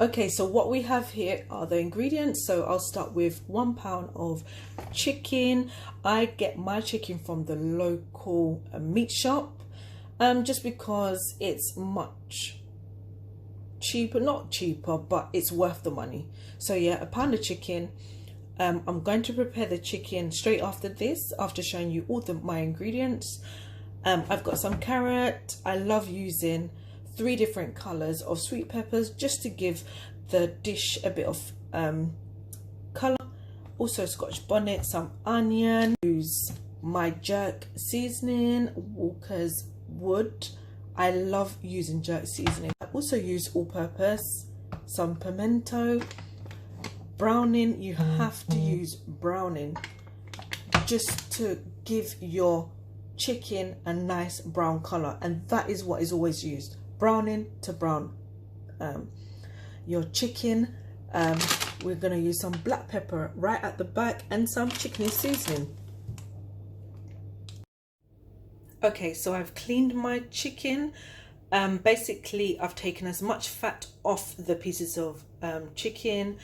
Okay, so what we have here are the ingredients. So I'll start with 1 pound of chicken. I get my chicken from the local meat shop, just because it's much cheaper, not cheaper, but it's worth the money. So yeah, a pound of chicken. I'm going to prepare the chicken straight after this, after showing you all my ingredients. I've got some carrot. I love using 3 different colors of sweet peppers just to give the dish a bit of color. Also Scotch bonnet, some onion. Use my jerk seasoning, Walkerswood. I love using jerk seasoning. I also use all-purpose, some pimento, browning. You have to use browning just to give your chicken a nice brown color, and that is what is always used. Browning to brown your chicken. We're going to use some black pepper right at the back and some chicken seasoning. Okay, so I've cleaned my chicken. Basically I've taken as much fat off the pieces of chicken.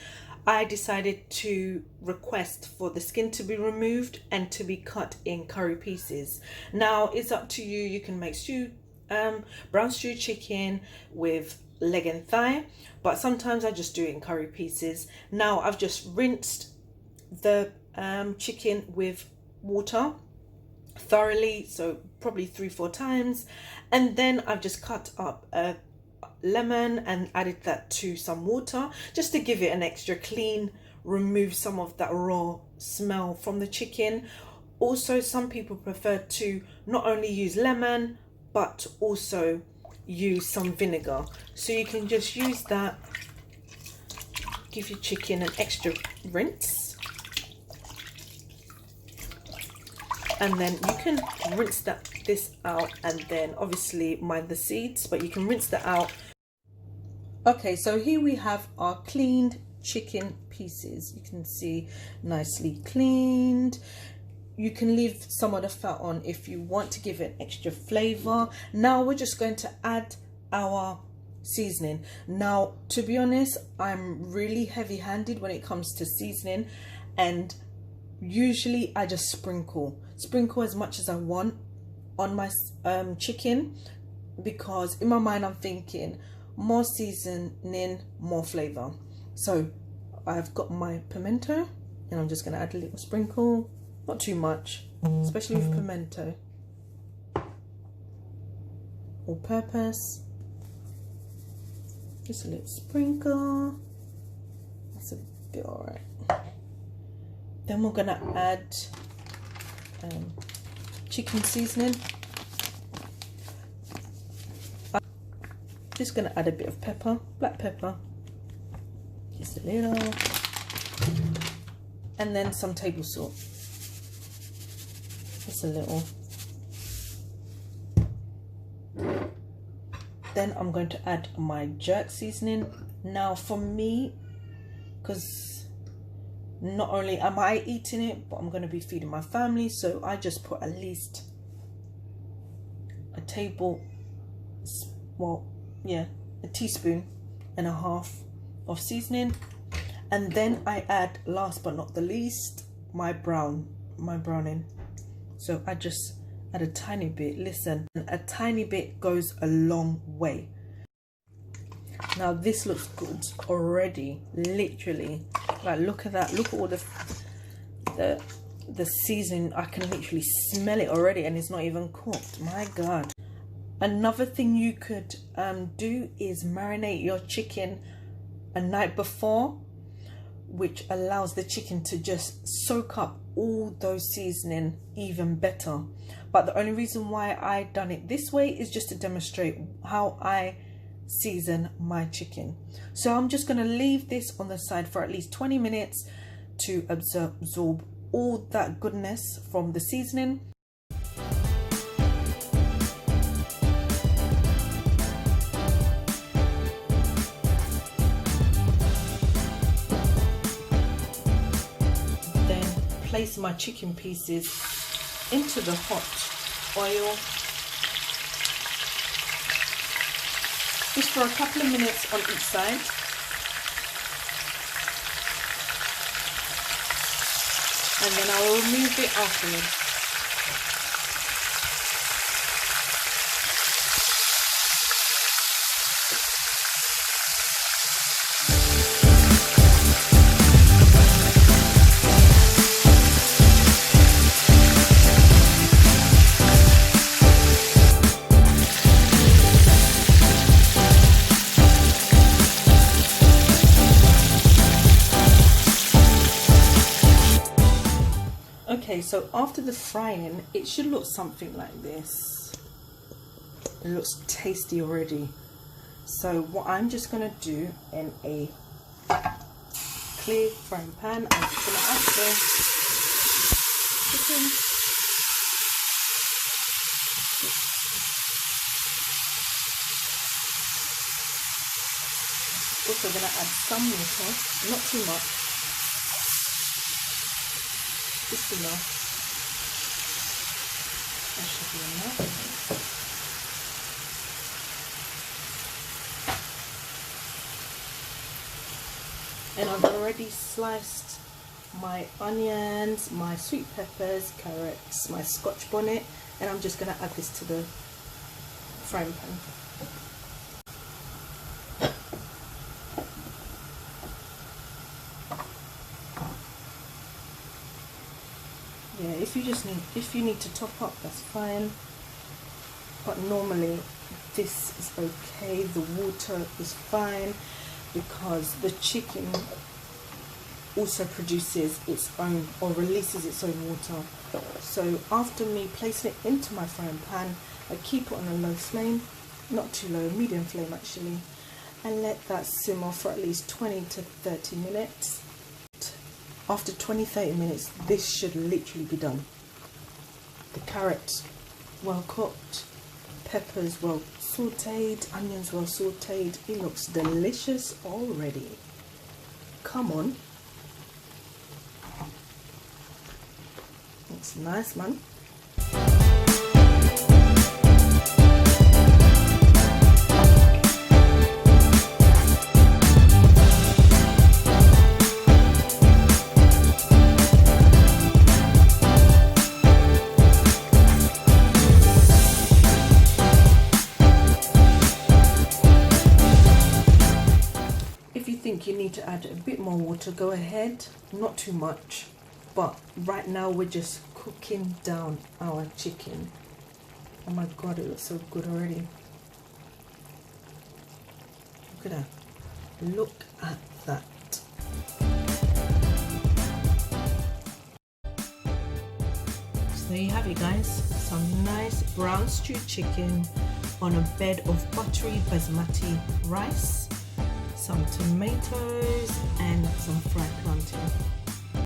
I decided to request for the skin to be removed and to be cut in curry pieces. Now it's up to you. You can make brown stew chicken with leg and thigh, but sometimes I just do it in curry pieces. Now I've just rinsed the chicken with water thoroughly, so probably 3-4 times, and then I've just cut up a lemon and added that to some water just to give it an extra clean, remove some of that raw smell from the chicken. Also, some people prefer to not only use lemon but also use some vinegar, so you can just use that, give your chicken an extra rinse, and then you can rinse this out, and then obviously mind the seeds, but you can rinse that out. Okay, so here we have our cleaned chicken pieces. You can see nicely cleaned. You can leave some of the fat on if you want to give it extra flavor. Now we're just going to add our seasoning. Now, to be honest, I'm really heavy-handed when it comes to seasoning, and usually I just sprinkle as much as I want on my chicken, because in my mind I'm thinking more seasoning, more flavor. So I've got my pimento, and I'm just going to add a little sprinkle. Not too much, especially with pimento. All purpose. Just a little sprinkle. That's a bit alright. Then we're gonna add chicken seasoning. I'm just gonna add a bit of pepper, black pepper. Just a little. And then some table salt. Just a little. Then I'm going to add my jerk seasoning. Now for me, because not only am I eating it, but I'm going to be feeding my family, so I just put at least a teaspoon and a half of seasoning. And then I add, last but not the least, my browning. So I just add a tiny bit. Listen, a tiny bit goes a long way. Now this looks good already, literally. Like, look at that. Look at all the seasoning. I can literally smell it already, and it's not even cooked. My God. Another thing you could do is marinate your chicken a night before, which allows the chicken to just soak up all those seasoning even better. But the only reason why I done it this way is just to demonstrate how I season my chicken. So I'm just going to leave this on the side for at least 20 minutes to absorb all that goodness from the seasoning. Place my chicken pieces into the hot oil just for a couple of minutes on each side. and then I will remove it afterwards. Okay, so after the frying, it should look something like this. It looks tasty already. So what I'm just going to do in a clear frying pan, I'm just going to add the chicken. Also going to add some water, not too much. Just enough. That should be enough. And I've already sliced my onions, my sweet peppers, carrots, my Scotch bonnet, and I'm just going to add this to the frying pan. Yeah, if you need to top up, that's fine, but normally this is okay. The water is fine because the chicken also produces its own, or releases its own water. So after me placing it into my frying pan, I keep it on a low flame, not too low, medium flame actually, and let that simmer for at least 20 to 30 minutes. After 20-30 minutes, this should literally be done. The carrots well cooked, peppers well sauteed, onions well sauteed. It looks delicious already. Come on. Looks nice, man. You need to add a bit more water, go ahead, not too much, but right now we're just cooking down our chicken. Oh my god, it looks so good already. Look at that, look at that. So there you have it, guys, some nice brown stewed chicken on a bed of buttery basmati rice, some tomatoes and some fried plantain.